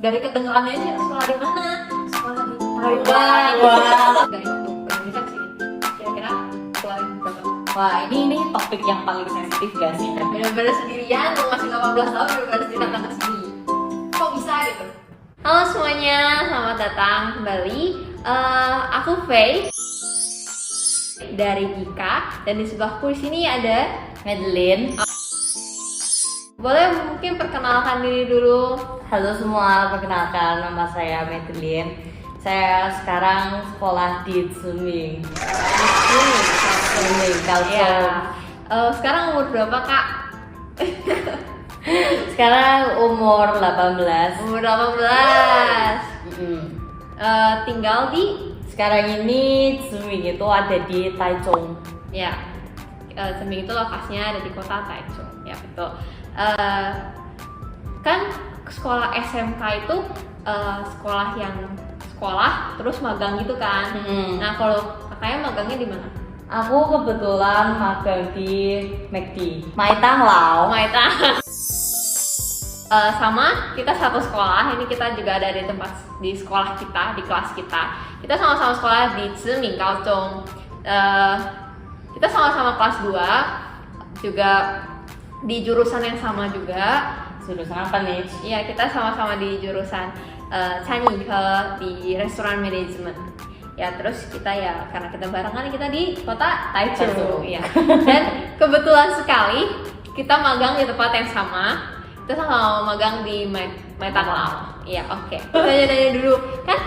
Dari kedengarannya aja sekolah di mana? Sekolah di Taiwan. Wah. Dari untuk Indonesia sih. Kira-kira sekolah di berapa? Wah, ini topik yang paling sensitif gak sih? Bener-bener sendirian, lu masih 18 tahun bener-bener sendiri datang ke sini. Kok bisa gitu? Halo semuanya, selamat datang kembali. Aku Faye dari Gika dan di sebelahku di sini ada Madeline. Boleh mungkin perkenalkan diri dulu. Halo semua, perkenalkan nama saya Madeline. Saya sekarang sekolah di Suming. Suming, Kalsel. Ya. Sekarang umur berapa kak? Sekarang umur 18. Umur 18. Tinggal di Sekarang ini Suming itu ada di Taichung. ya. Suming itu lokasinya ada di kota Taichung. Ya betul. Kan sekolah SMK itu sekolah terus magang gitu kan. Nah kalau kakaknya magangnya di mana? Aku kebetulan magang di McD, Maitang Lao. Maita. Sama kita satu sekolah, ini kita juga ada di sekolah kita, di kelas kita. Kita sama-sama sekolah di Ziming Kaohsiung. Kita sama-sama kelas 2, juga di jurusan yang sama juga. Jurusan apa nih? Iya, kita sama-sama di jurusan Chanike di restoran manajemen. Ya, terus kita ya karena kita barengan kita di kota Taichung. Ya. Dan kebetulan sekali kita magang di tempat yang sama. Kita sama magang di Maitang Lao. Iya, oke. Nanya dulu kan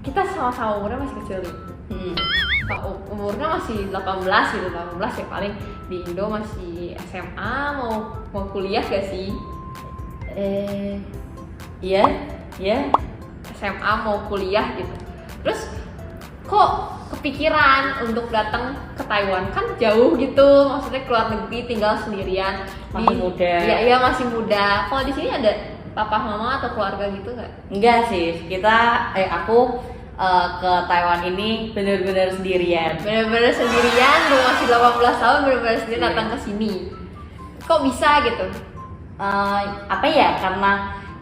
kita sama-sama umurnya masih kecil nih. Umurnya masih 18 gitu, 18 ya paling di Indo masih SMA mau kuliah gak sih? Iya. SMA mau kuliah gitu. Terus kok kepikiran untuk datang ke Taiwan, kan jauh gitu, maksudnya keluar negeri tinggal sendirian. Masih muda. Iya masih muda. Kalau di sini ada papa mama atau keluarga gitu nggak? Enggak sih, aku ke Taiwan ini benar-benar sendirian. Bener-bener sendirian, belum masih 18 tahun bener-bener sendiri datang ke sini. Kok bisa gitu? Karena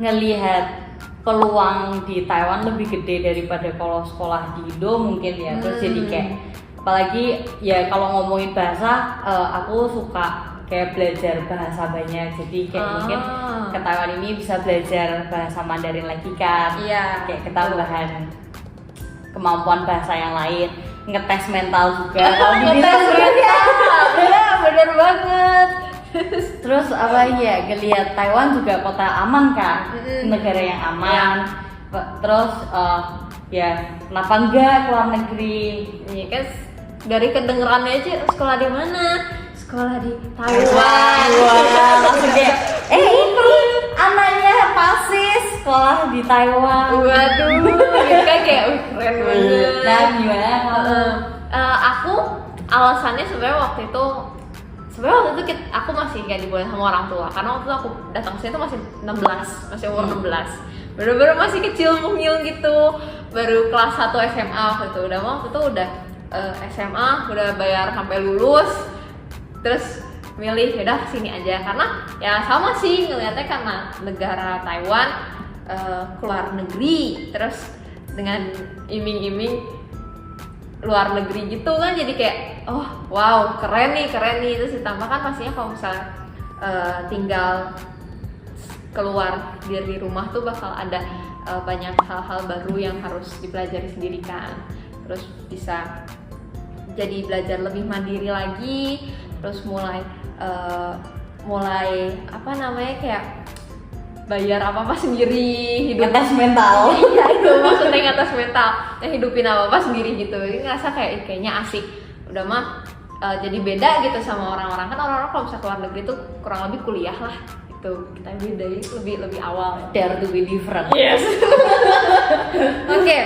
ngelihat peluang di Taiwan lebih gede daripada kalau sekolah di Indo mungkin ya. Terus jadi kayak apalagi ya kalau ngomongin bahasa, aku suka kayak belajar bahasa banyak. Jadi kayak mungkin ke Taiwan ini bisa belajar bahasa Mandarin lagi kan. Iya. Kayak ketambahan kemampuan bahasa yang lain, ngetes mental juga. Kalau di Ngetes mental. Iya, bener banget. Terus ngelihat Taiwan juga kota aman kan, negara yang aman. Terus kenapa enggak keluar negeri? Iya kan dari kedengerannya aja sekolah di mana? Sekolah di Taiwan. Wah, langsung kayak ini anaknya Pasis sekolah di Taiwan. Waduh, gitu kan kayak keren banget. Nah, gimana kamu? Aku alasannya sebenarnya waktu itu aku masih gak dibolehin sama orang tua karena waktu itu aku datang ke sini tuh masih 16, masih umur 16. Bener-bener masih kecil mungil gitu. Baru kelas 1 SMA waktu itu. Waktu itu udah SMA, udah bayar sampai lulus. Terus milih yaudah sini aja karena ya sama sih ngeliatnya karena negara Taiwan keluar negeri terus dengan iming-iming luar negeri gitu kan jadi kayak oh wow keren nih terus ditambah kan pastinya kalau misalnya tinggal keluar dari rumah tuh bakal ada banyak hal-hal baru yang harus dipelajari sendiri kan, terus bisa jadi belajar lebih mandiri lagi, terus mulai kayak bayar apa sendiri, hidup Ngetes mental. Iya itu maksudnya ngetes mental, hidupin apa sendiri gitu. Ini ngerasa kayaknya asik. Udah mah jadi beda gitu sama orang-orang, kan orang-orang kalau bisa keluar negeri tuh kurang lebih kuliah lah gitu. Kita beda lebih awal. Dare to be different. Yes. Oke,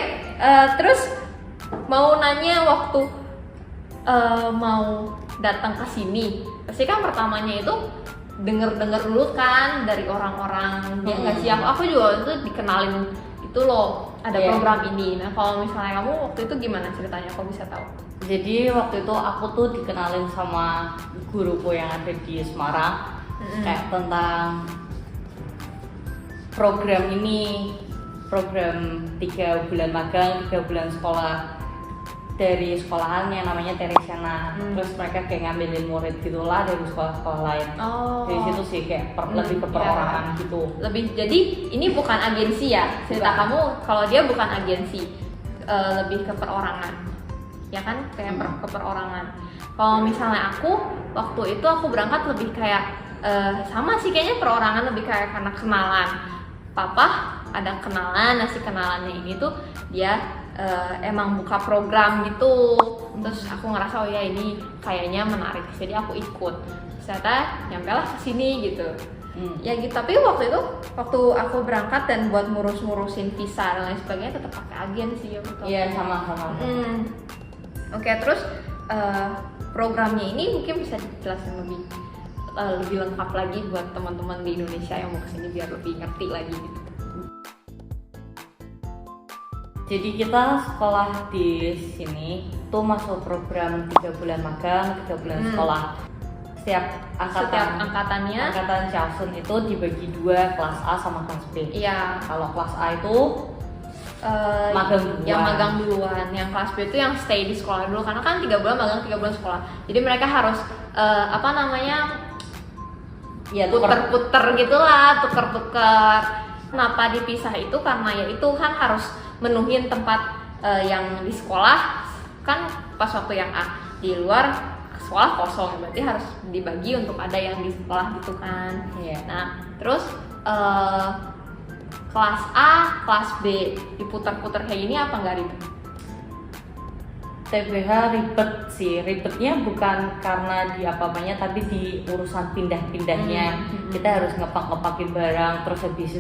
terus mau nanya waktu mau datang ke sini, pasti kan pertamanya itu denger dulu kan dari orang-orang. Ya nggak sih, aku juga itu dikenalin itu loh ada program ini. Nah kalau misalnya kamu waktu itu gimana ceritanya, kok bisa tahu? Jadi waktu itu aku tuh dikenalin sama guruku yang ada di Semarang, kayak tentang program ini, program 3 bulan magang, 3 bulan sekolah dari sekolahannya namanya Teresiana. Terus mereka kayak ngambilin murid gitulah dari sekolah-sekolah lain. Dari situ sih kayak lebih ke perorangan gitu. Lebih, jadi ini bukan agensi ya cerita kamu, kalau dia bukan agensi, lebih ke perorangan ya kan, kayak ke perorangan. Kalau misalnya aku waktu itu aku berangkat lebih kayak sama sih kayaknya perorangan, lebih kayak karena kenalan. Papa ada kenalan, si kenalannya ini tuh dia emang buka program gitu, terus aku ngerasa oh ya ini kayaknya menarik, jadi aku ikut. Ternyata nyampe lah kesini gitu. Ya gitu, tapi waktu aku berangkat dan buat ngurusin visa dan lain sebagainya tetap pakai agen sih waktu itu. Iya, sama. Oke, terus programnya ini mungkin bisa dijelasin lebih lengkap lagi buat teman-teman di Indonesia yang mau kesini biar lebih ngerti lagi gitu. Jadi kita sekolah di sini tuh masuk program 3 bulan magang, 3 bulan sekolah. Setiap angkatan Chaosun itu dibagi 2, kelas A sama kelas B. Iya. Kalau kelas A itu magang duluan. Yang magang duluan, yang kelas B itu yang stay di sekolah dulu, karena kan 3 bulan magang, 3 bulan sekolah. Jadi mereka harus ya puter-puter gitulah, tuker-tuker. Kenapa dipisah itu karena ya itu kan harus menuhin tempat yang di sekolah kan, pas waktu yang A di luar sekolah kosong, berarti harus dibagi untuk ada yang di sekolah gitu kan. Nah terus kelas A, kelas B diputar-putar kayak gini apa nggak ribet? TBH ribet sih, ribetnya bukan karena di apa-apanya tapi di urusan pindah-pindahnya. Kita harus ngepak-ngepakin barang, terus habis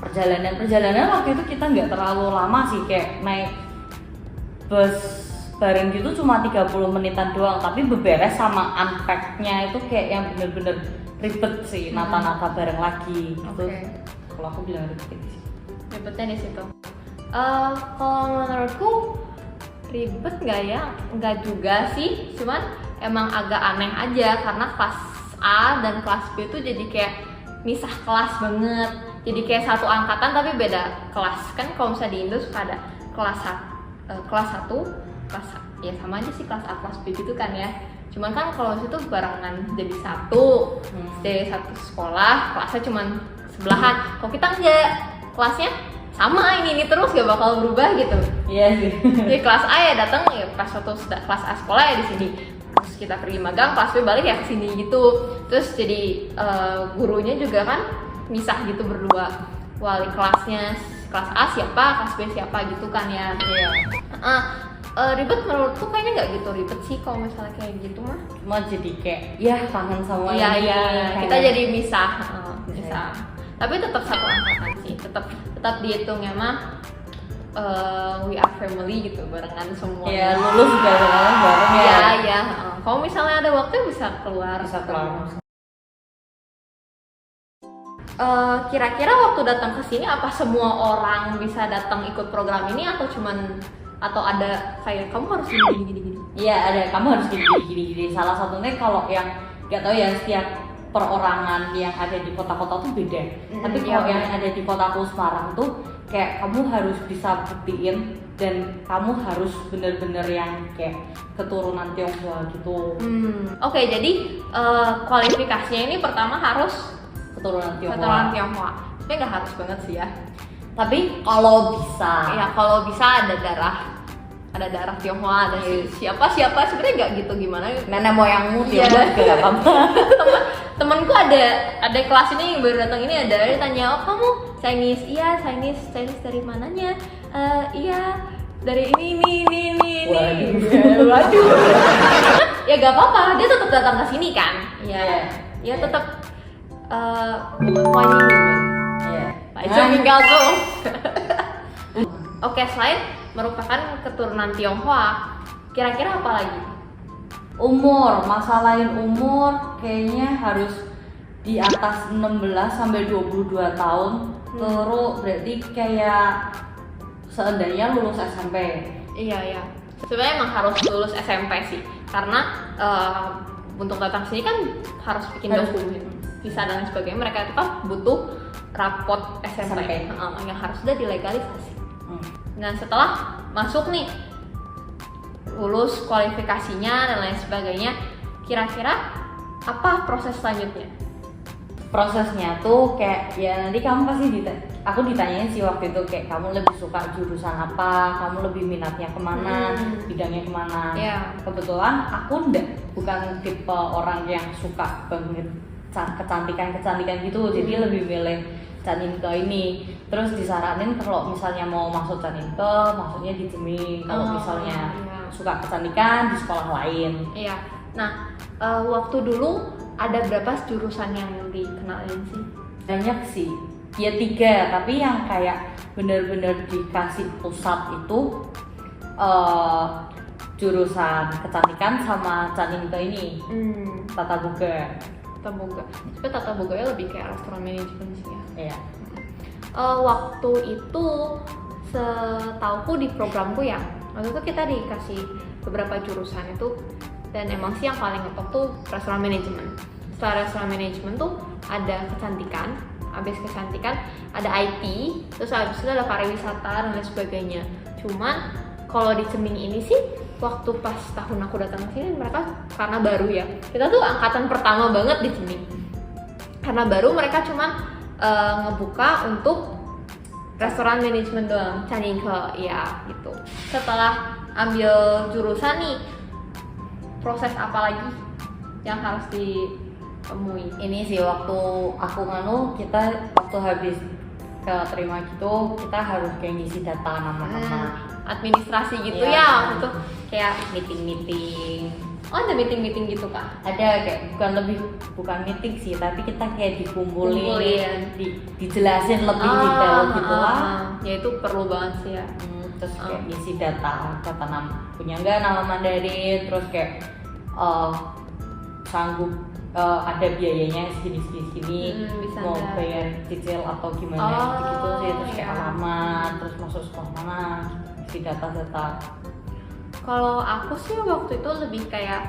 perjalanan waktu itu kita nggak terlalu lama sih, kayak naik bus bareng gitu cuma 30 menitan doang, tapi beberes sama unpack-nya itu kayak yang bener-bener ribet sih, nata-nata bareng lagi gitu. Kalau aku bilang ribetnya di situ. Kalau menurutku ribet nggak ya? Nggak juga sih, cuman emang agak aneh aja karena kelas A dan kelas B itu jadi kayak misah kelas banget. Jadi kayak satu angkatan tapi beda kelas. Kan kalau misalnya di Indo suka ada kelas 1, kelas ya sama aja sih kelas A, kelas B gitu kan ya. Cuman kan kalau situ barengan jadi satu, dari satu sekolah, kelasnya cuman sebelahan. Kalau kita enggak, kelasnya sama ini terus gak bakal berubah gitu. Iya sih. Jadi kelas A ya datang ya pas waktu kelas A sekolah ya di sini. Terus kita pergi magang, kelas B balik ya ke sini gitu. Terus jadi gurunya juga kan misah gitu berdua. Wali kelasnya kelas A siapa, kelas B siapa gitu kan ya. Ribet menurutku kayaknya nggak gitu ribet sih kalau misalnya kayak gitu mah. Cuma jadi kayak ya kangen sama Iya, kita jadi misah. Tapi tetap satu angkatan sih, tetap dihitungnya mah we are family gitu, barengan semua. Iya, lulus juga bareng ya. Iya. Kalau misalnya ada waktu bisa keluar. Kira-kira waktu datang ke sini apa semua orang bisa datang ikut program ini atau ada kayak kamu harus gini? Iya, ada, kamu harus gini. Salah satunya kalau yang nggak tahu ya, setiap perorangan yang ada di kota-kota tuh beda. Tapi kalau yang ada di kotaku Semarang tuh kayak kamu harus bisa buktiin dan kamu harus bener-bener yang kayak keturunan Tionghoa gitu. Oke, jadi kualifikasinya ini pertama harus keturunan Tionghoa. Tapi nggak harus banget sih ya. Tapi kalau bisa. Ya kalau bisa ada darah Tionghoa, ada siapa sebenarnya nggak gitu gimana. Nenek moyangmu Tionghoa juga nggak apa-apa. Temanku ada kelas ini yang baru datang ini, ada dia tanya, oh kamu Chinese? Iya Chinese dari mananya? Iya dari ini. Waduh. Ya gak apa-apa, dia tetap datang ke sini kan. Ya tetap tinggal tuh. Oke, selain merupakan keturunan Tionghoa, kira-kira apa lagi? Masalahin umur kayaknya harus di atas 16 sampai 22 tahun. Terus berarti kayak seandainya lulus SMP. Iya. Sebenarnya emang harus lulus SMP sih, karena untuk datang sini kan harus bikin dokumen, visa dan lain sebagainya. Mereka itu kan butuh rapot SMP. Yang harus sudah dilegalisasi. Nah setelah masuk nih, lulus kualifikasinya dan lain sebagainya, kira-kira apa proses selanjutnya? Prosesnya tuh kayak ya nanti kamu pasti aku ditanyain sih waktu itu kayak kamu lebih suka jurusan apa, kamu lebih minatnya kemana, bidangnya kemana. Kebetulan aku bukan tipe orang yang suka banget kecantikan gitu, jadi lebih milih Caninke ini. Terus disaranin kalau misalnya mau masuk Caninke, maksudnya di Jeming. Kalau misalnya suka kecantikan di sekolah lain. Nah waktu dulu ada berapa jurusan yang dikenalin sih? Banyak sih, ya 3, tapi yang kayak bener-bener dikasih pusat itu jurusan kecantikan sama Caninke ini, Tata Boga. Tapi Tata Boga ya lebih kayak restoran manajemen sih ya. Iya. Waktu itu setauku di programku ya, waktu itu kita dikasih beberapa jurusan itu, dan emang sih yang paling ngetop tuh restoran manajemen. Setelah restoran manajemen tuh ada kecantikan, habis kecantikan ada IT, terus habis itu ada pariwisata dan lain sebagainya. Cuman kalau di Ceming ini sih, waktu pas tahun aku datang ke sini, mereka karena baru ya, kita tuh angkatan pertama banget di Ceming. Karena baru, mereka cuman ngebuka untuk restoran manajemen doang, Caninke ya gitu. Setelah ambil jurusan nih, proses apa lagi yang harus ditemui? Ini sih waktu aku kita waktu habis keterima gitu, kita harus kayak ngisi data nama-nama administrasi gitu ya waktu itu, kayak meeting. Oh ada meeting gitu Kak? Ada, kayak bukan meeting sih, tapi kita kayak dikumpulin. Dijelasin lebih detail gitu lah. Ya itu perlu banget sih ya. Terus kayak ngisi data nama, punya nggak nama Mandarin, terus kayak sanggup ada biayanya segini, mau bayar cicil atau gimana gitu sih. Terus kayak alamat, terus masuk sekolah mana, ngisi data. Kalau aku sih waktu itu lebih kayak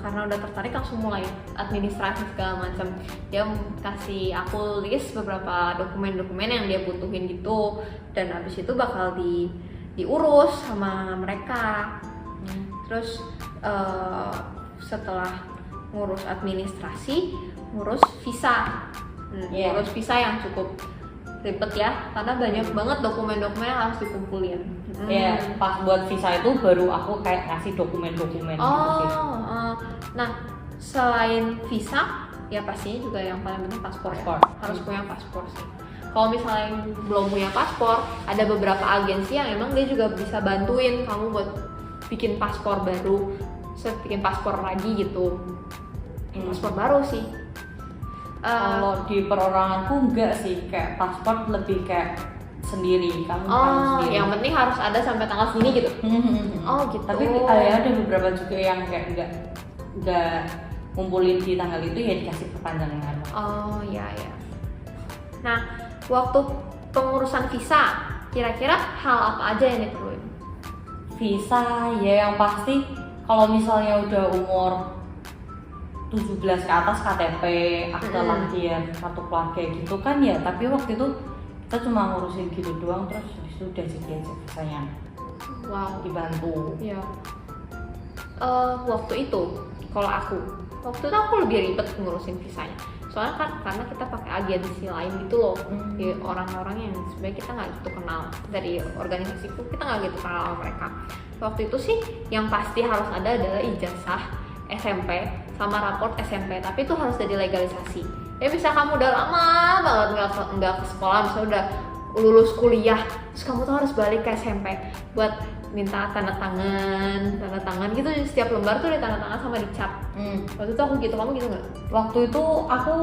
karena udah tertarik langsung mulai administrasi segala macam. Dia kasih aku list beberapa dokumen-dokumen yang dia butuhin gitu, dan habis itu bakal diurus sama mereka. Terus setelah ngurus administrasi, ngurus visa. Ngurus visa yang cukup ribet ya, karena banyak banget dokumen-dokumen yang harus dikumpulin. Pas buat visa itu baru aku kayak ngasih dokumen-dokumen gitu sih. Nah selain visa, ya pastinya juga yang paling penting paspor. Harus punya paspor sih. Kalau misalnya belum punya paspor, ada beberapa agensi yang emang dia juga bisa bantuin kamu buat bikin paspor baru, bikin paspor lagi gitu. Paspor baru sih. Kalau di peroranganku enggak sih, kayak paspor lebih kayak sendiri, kamu harus sendiri. Yang penting harus ada sampai tanggal segini gitu. Gitu. Tapi ada beberapa juga yang kayak enggak ngumpulin di tanggal itu, ya dikasih perpanjangan. Iya. Nah, waktu pengurusan visa, kira-kira hal apa aja yang diperluin? Visa ya yang pasti kalau misalnya udah umur 17 ke atas, KTP, akte lahir, kartu keluarga gitu kan ya. Tapi waktu itu kita cuma ngurusin gitu doang, terus sudah jadi aja visanya. Wow, dibantu. Iya. Waktu itu aku lebih ribet ngurusin visanya. Soalnya kan karena kita pakai agensi lain gitu loh, di orang-orang yang sebenarnya kita nggak gitu kenal, dari organisasi itu kita nggak gitu kenal sama mereka. Waktu itu sih yang pasti harus ada adalah ijazah SMP sama raport SMP, tapi itu harus jadi legalisasi. Ya bisa kamu udah lama banget nggak ke sekolah, misalnya udah lulus kuliah, terus kamu tuh harus balik ke SMP buat minta tanda tangan gitu. Setiap lembar tuh ditanda tangan sama dicap. Waktu itu aku gitu, kamu gitu nggak? Waktu itu aku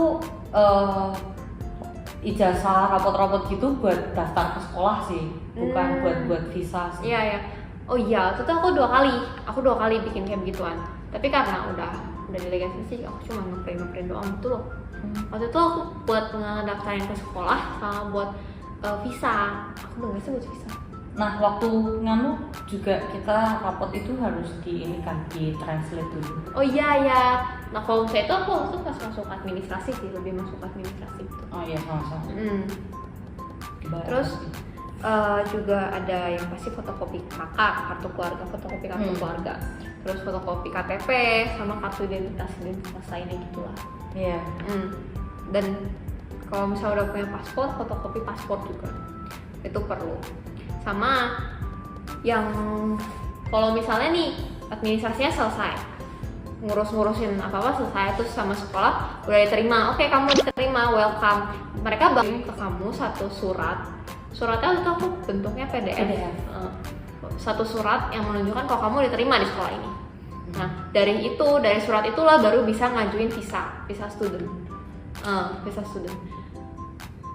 ijazah raport-raport gitu buat daftar ke sekolah sih, bukan buat visa sih. Iya. Oh iya, waktu itu aku dua kali bikin kayak begituan. Tapi karena udah delegasi, aku cuma ngeprint doang gitu loh. Waktu itu aku buat ngedaftarin ke sekolah sama buat visa. Aku udah nggak sih buat visa. Nah waktu nganu juga kita rapot itu harus di ini kan di translate dulu. Oh iya ya. Nah kalau saya itu aku waktu pas masuk administrasi sih, lebih masuk administrasi gitu. Oh iya sama-sama. Terus juga ada yang pasti fotokopi KK, kartu keluarga, fotokopi kartu keluarga. Terus fotokopi KTP sama kartu identitas lainnya gitulah. Iya. Dan kalau misalnya udah punya paspor, fotokopi paspor juga itu perlu. Sama yang kalau misalnya nih administrasinya selesai, ngurus-ngurusin apa-apa selesai, terus sama sekolah udah diterima, oke kamu diterima, welcome. Mereka bagi ke kamu satu suratnya itu aku bentuknya PDF. Satu surat yang menunjukkan kalau kamu diterima di sekolah ini. Nah dari surat itulah baru bisa ngajuin visa student.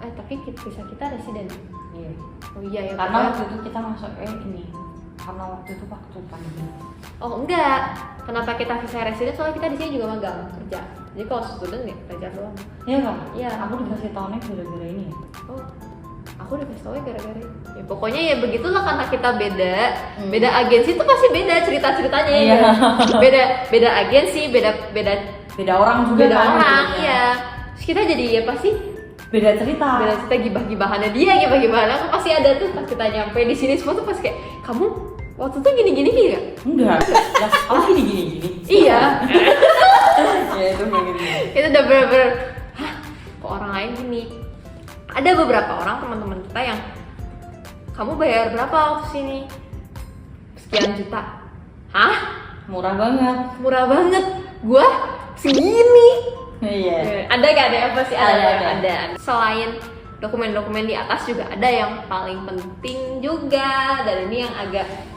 Tapi visa kita residen. Iya. Oh iya ya. Karena waktu itu kita masuk ini. Karena waktu itu waktu pandemi. Oh enggak. Kenapa kita visa residen? Soalnya kita di sini juga magang kerja. Jadi kalau student ya belajar doang. Iya kan? Iya. Aku dikasih tahunnya gara-gara ini ya. Oh. Aku dikasih tahu gara-gara ini. Ya pokoknya ya begitulah karena kita beda agensi itu pasti beda cerita-ceritanya ya. Iya. Beda agensi, beda orang juga beda kan, orang, gitu, iya. Terus kita jadi ya pasti beda cerita gibah-gibahannya dia, gibah-gibahan aku pasti ada tuh pas kita nyampe di sini semua tuh pas kayak kamu waktu itu gini ya? Enggak. Lah, kamu gini. Iya. Ya itu begini. Itu udah bener-bener kok orang lain gini. Ada beberapa orang teman-teman kita yang kamu bayar berapa waktu sini? Sekian juta. Hah? Murah banget. Murah banget. Gua segini. Iya. Ada gak ada apa sih? Ada. Selain dokumen-dokumen di atas juga ada yang paling penting juga, dan ini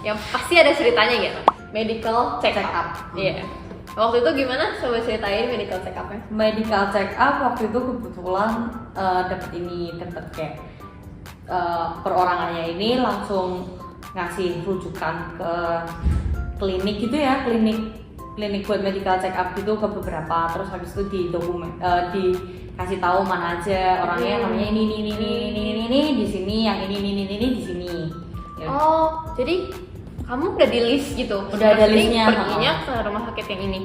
yang pasti ada ceritanya gitu. Medical check up. Iya. Waktu itu gimana? Coba ceritain medical check up-nya. Medical check up waktu itu kebetulan dapat kayak perorangannya ini langsung ngasih rujukan ke klinik gitu ya, klinik buat medical check up gitu ke beberapa, terus habis itu dikasih tahu mana aja orangnya, namanya ini di sini, yang ini di sini. Ya. Oh, jadi kamu udah di list gitu? Udah ada listnya. Perginya ke rumah sakit yang ini.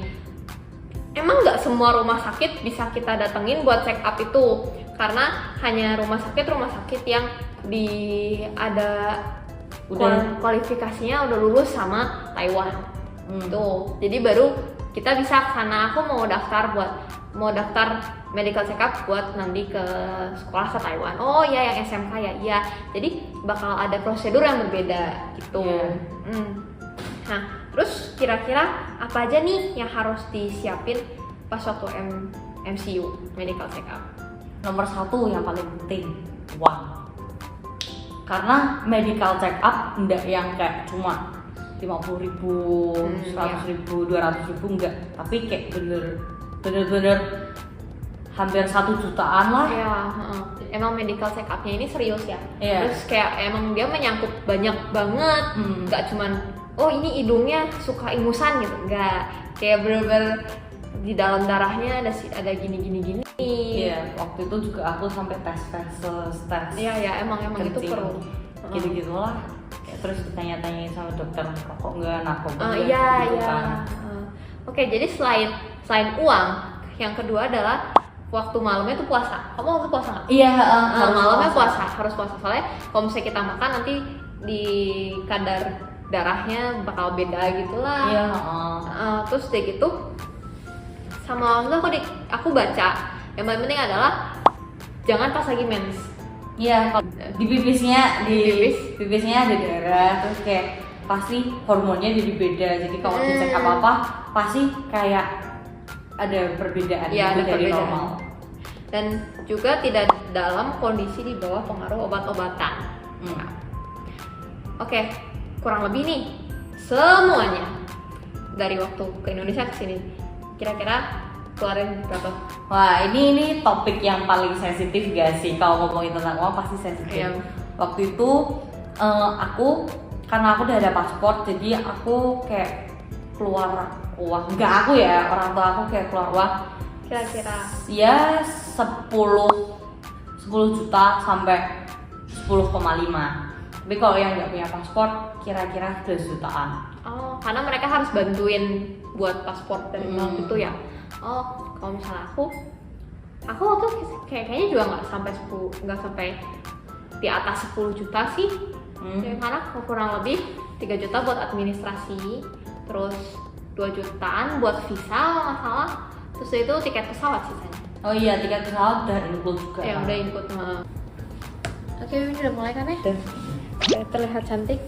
Emang nggak semua rumah sakit bisa kita datengin buat check up itu, karena hanya rumah sakit yang kualifikasinya udah lulus sama Taiwan. Tuh, jadi baru kita bisa karena aku mau daftar medical check up buat nanti ke sekolah ke Taiwan. Oh iya yang SMK ya, iya. Jadi bakal ada prosedur yang berbeda gitu. Nah, terus kira-kira apa aja nih yang harus disiapin pas waktu MCU medical check up? Nomor 1 yang paling penting, uang. Karena medical check up enggak yang kayak cuma 50.000, 100.000, 200.000 enggak, tapi kayak bener-bener hampir 1 jutaan lah. Iya, emang medical check up-nya ini serius ya. Iya. Terus kayak emang dia menyangkut banyak banget, nggak cuman oh ini hidungnya suka ingusan gitu, nggak, kayak bener-bener di dalam darahnya ada gini. Iya, waktu itu juga aku sampai tes. Iya, emang itu perlu. Gitu-gitulah. Terus ditanya-tanyain sama dokter, rokok enggak, narkoba enggak, iya. gitu kan. Oke, jadi selain uang, yang kedua adalah waktu malamnya tuh puasa. Kamu waktu puasa nggak? Iya, malamnya harus puasa. Soalnya kalau misalnya kita makan nanti di kadar darahnya bakal beda gitulah. Iya. Terus deh gitu, sama waktu aku baca yang paling penting adalah jangan pas lagi mens. Iya, di pipisnya ada darah, terus kayak pasti hormonnya jadi beda. Jadi kalau dicek apa-apa pasti kayak ada perbedaan dari normal. Dan juga tidak dalam kondisi di bawah pengaruh obat-obatan. Oke, kurang lebih nih semuanya dari waktu ke Indonesia ke sini. Kira-kira keluarin berapa? Wah, ini topik yang paling sensitif gak sih? Kalau ngomongin tentang uang pasti sensitif. Iya. Waktu itu karena aku udah ada paspor, jadi aku kayak keluar uang. Enggak aku ya, orang tua aku kayak keluar uang. Kira-kira ya 10 juta sampai 10,5. Tapi kalau yang nggak punya paspor kira-kira 11 jutaan. Oh, karena mereka harus bantuin buat paspor dari nol gitu ya. Oh, kalau misalnya aku waktu kayaknya juga nggak sampai di atas 10 juta sih. Ya, karena kurang lebih 3 juta buat administrasi, terus 2 jutaan buat visa kalau nggak salah, terus itu tiket pesawat sisanya. Oh iya, tiket pesawat udah include juga. Ya kan? udah input. Oke, ini udah mulai kan ya? Udah. Udah terlihat cantik.